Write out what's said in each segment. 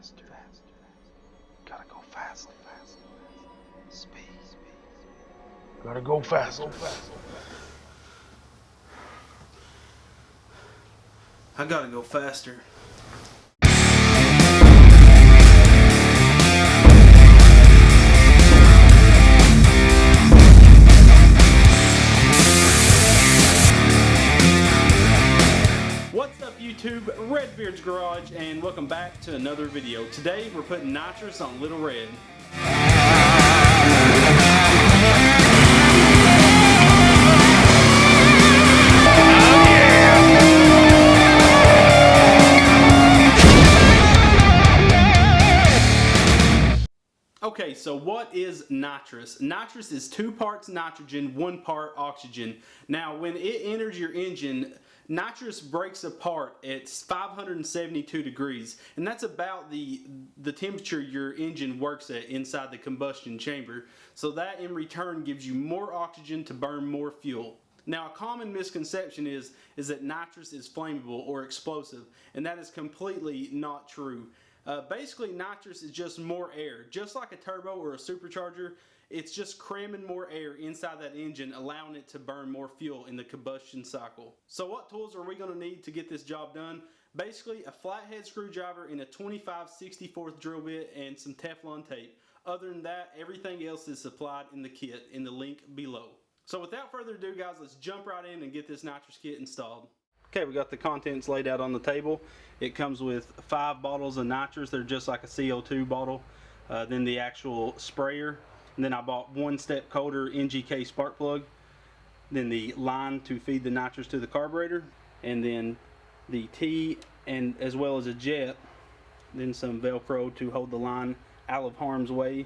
faster. Gotta go faster. Speed. Gotta go faster. I gotta go faster. What's up YouTube, Redbeard's Garage, and welcome back to another video. Today we're putting nitrous on Little Red. Okay, so what is nitrous? Nitrous is 2 parts nitrogen, 1 part oxygen. Now, when it enters your engine, nitrous breaks apart at 572 degrees, and that's about the temperature your engine works at inside the combustion chamber. So that in return gives you more oxygen to burn more fuel. Now, a common misconception is that nitrous is flammable or explosive, and that is completely not true. Basically, nitrous is just more air. Just like a turbo or a supercharger, it's just cramming more air inside that engine, allowing it to burn more fuel in the combustion cycle. So what tools are we going to need to get this job done? Basically, a flathead screwdriver and a 25/64 drill bit and some Teflon tape. Other than that, everything else is supplied in the kit in the link below. So without further ado, guys, let's jump right in and get this nitrous kit installed. Okay, we got the contents laid out on the table. It comes with 5 bottles of nitrous. They're just like a CO2 bottle. Then the actual sprayer. And then I bought 1 step colder NGK spark plug. Then the line to feed the nitrous to the carburetor. And then the T and as well as a jet. Then some Velcro to hold the line out of harm's way.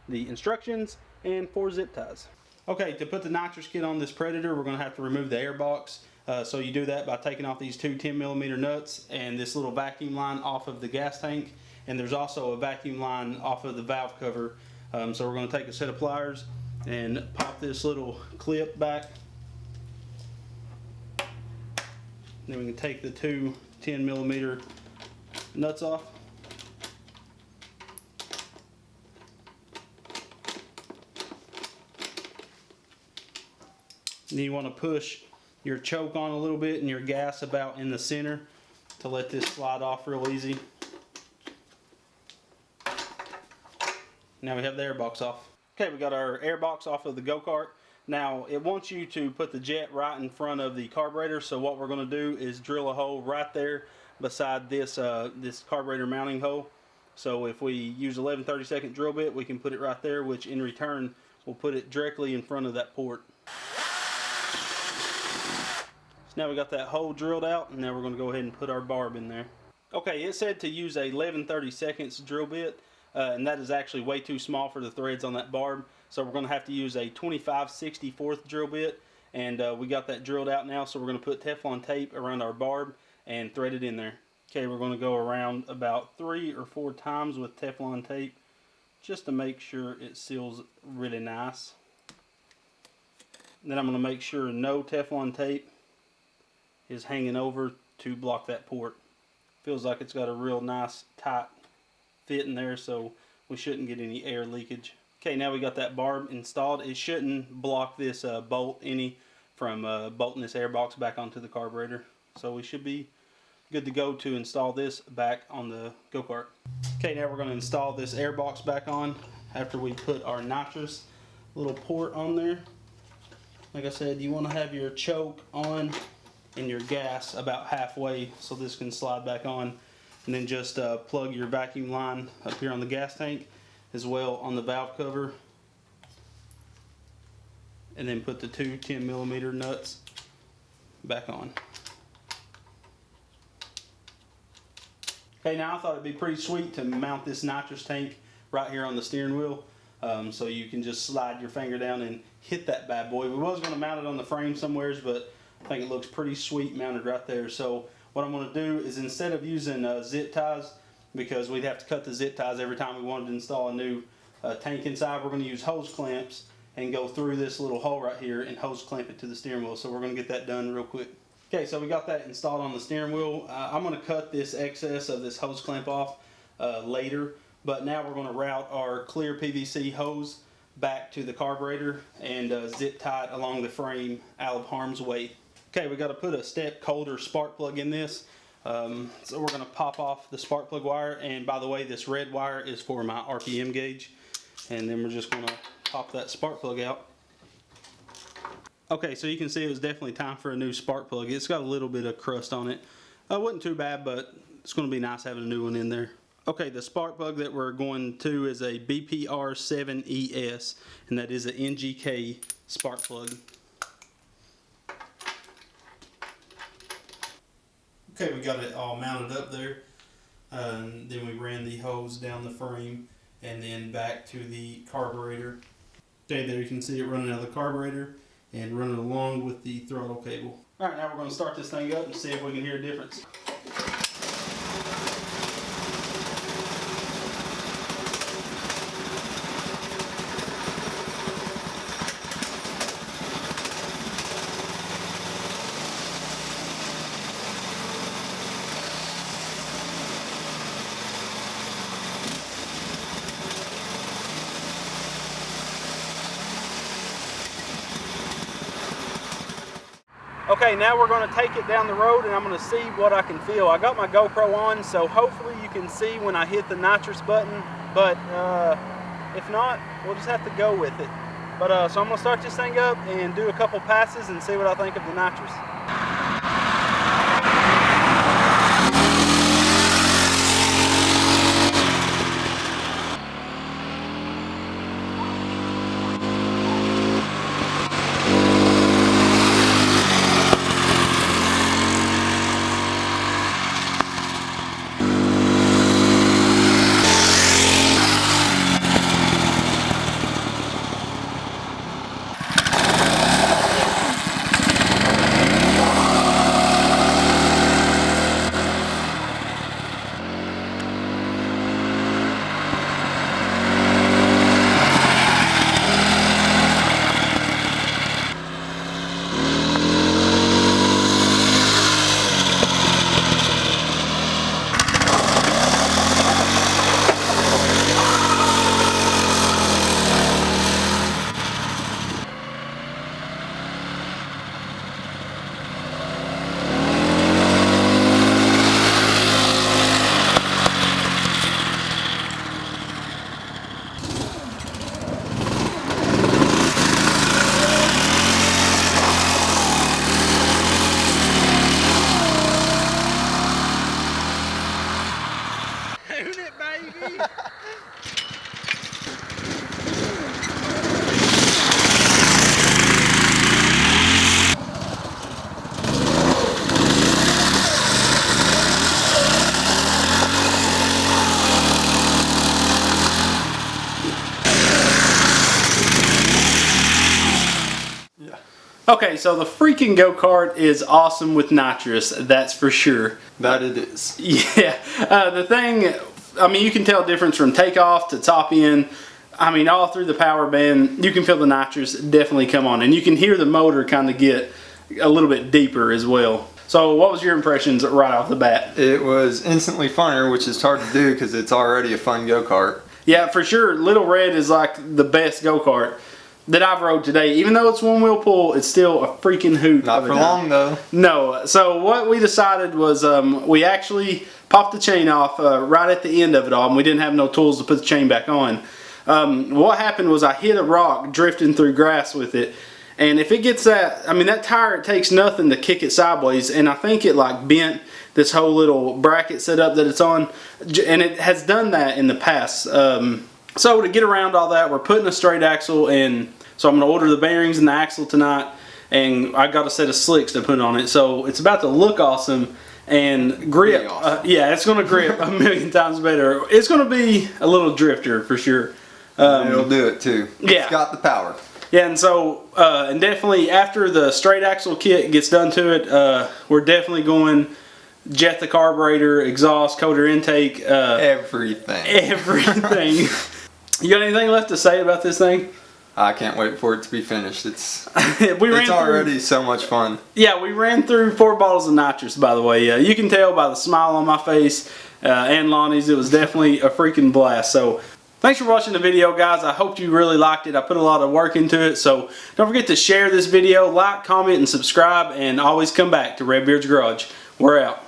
The instructions and 4 zip ties. Okay, to put the nitrous kit on this Predator, we're going to have to remove the air box. So you do that by taking off these 2 10mm nuts and this little vacuum line off of the gas tank. And there's also a vacuum line off of the valve cover. So we're going to take a set of pliers and pop this little clip back. Then we can take the 2 10mm nuts off. And then you want to push your choke on a little bit and your gas about in the center to let this slide off real easy. Now we have the air box off. Okay, we got our air box off of the go-kart. Now it wants you to put the jet right in front of the carburetor, so what we're going to do is drill a hole right there beside this this carburetor mounting hole. So if we use 11/32 drill bit, we can put it right there, which in return will put it directly in front of that port. Now we got that hole drilled out, and now we're going to go ahead and put our barb in there. Okay, it said to use a 11/32 drill bit, and that is actually way too small for the threads on that barb. So we're going to have to use a 25/64 drill bit, and we got that drilled out now. So we're going to put Teflon tape around our barb and thread it in there. Okay, we're going to go around about 3 or 4 times with Teflon tape, just to make sure it seals really nice. And then I'm going to make sure no Teflon tape is hanging over to block that port. Feels like it's got a real nice tight fit in there, so we shouldn't get any air leakage. Okay, now we got that barb installed. It shouldn't block this bolt any from bolting this air box back onto the carburetor. So we should be good to go to install this back on the go-kart. Okay, now we're going to install this air box back on after we put our nitrous little port on there. Like I said, you want to have your choke on and your gas about halfway so this can slide back on, and then just plug your vacuum line up here on the gas tank as well on the valve cover, and then put the 2 10mm nuts back on. Okay, now I thought it'd be pretty sweet to mount this nitrous tank right here on the steering wheel, so you can just slide your finger down and hit that bad boy. We was going to mount it on the frame somewheres, but I think it looks pretty sweet mounted right there. So what I'm going to do is, instead of using zip ties, because we'd have to cut the zip ties every time we wanted to install a new tank inside, we're going to use hose clamps and go through this little hole right here and hose clamp it to the steering wheel. So we're going to get that done real quick. Okay, so we got that installed on the steering wheel. I'm going to cut this excess of this hose clamp off. later. But now we're going to route our clear PVC hose back to the carburetor and zip tie it along the frame out of harm's way. Okay, we got to put a step colder spark plug in this. So we're going to pop off the spark plug wire, and by the way, this red wire is for my RPM gauge, and then we're just going to pop that spark plug out. Okay, so you can see it was definitely time for a new spark plug. It's got a little bit of crust on it. It wasn't too bad, but it's going to be nice having a new one in there. Okay, the spark plug that we're going to is a BPR7ES, and that is an NGK spark plug. Okay, we got it all mounted up there. Then we ran the hose down the frame and then back to the carburetor. Okay, there you can see it running out of the carburetor and running along with the throttle cable. Alright, now we're going to start this thing up and see if we can hear a difference. Okay, now we're going to take it down the road and I'm going to see what I can feel. I got my GoPro on, so hopefully you can see when I hit the nitrous button, but if not, we'll just have to go with it. But so I'm going to start this thing up and do a couple passes and see what I think of the nitrous. Okay, so the freaking go-kart is awesome with nitrous, that's for sure. That it is. Yeah, the thing, I mean, you can tell the difference from takeoff to top end. I mean, all through the power band, you can feel the nitrous definitely come on, and you can hear the motor kind of get a little bit deeper as well. So what was your impressions right off the bat? It was instantly funner, which is hard to do because it's already a fun go-kart. Yeah, for sure. Little Red is like the best go-kart that I've rode today. Even though it's one-wheel pull, it's still a freaking hoot. Not for long, though. No. So what we decided was we actually popped the chain off right at the end of it all, and we didn't have no tools to put the chain back on. What happened was I hit a rock drifting through grass with it, and if it gets that, I mean, that tire, it takes nothing to kick it sideways, and I think it like bent this whole little bracket setup that it's on, and it has done that in the past. So to get around all that, we're putting a straight axle, and so I'm going to order the bearings and the axle tonight, and I got a set of slicks to put on it. So it's about to look awesome and grip. Awesome. Yeah, it's going to grip a million times better. It's going to be a little drifter for sure. It'll do it too. Yeah. It's got the power. Yeah, and so, and definitely after the straight axle kit gets done to it, we're definitely going jet the carburetor, exhaust, coder intake. Everything. Everything. You got anything left to say about this thing? I can't wait for it to be finished. It's it's already so much fun. Yeah, we ran through 4 bottles of nitrous, by the way. You can tell by the smile on my face and Lonnie's. It was definitely a freaking blast. So thanks for watching the video, guys. I hope you really liked it. I put a lot of work into it. So don't forget to share this video, like, comment, and subscribe. And always come back to Redbeard's Garage. We're out.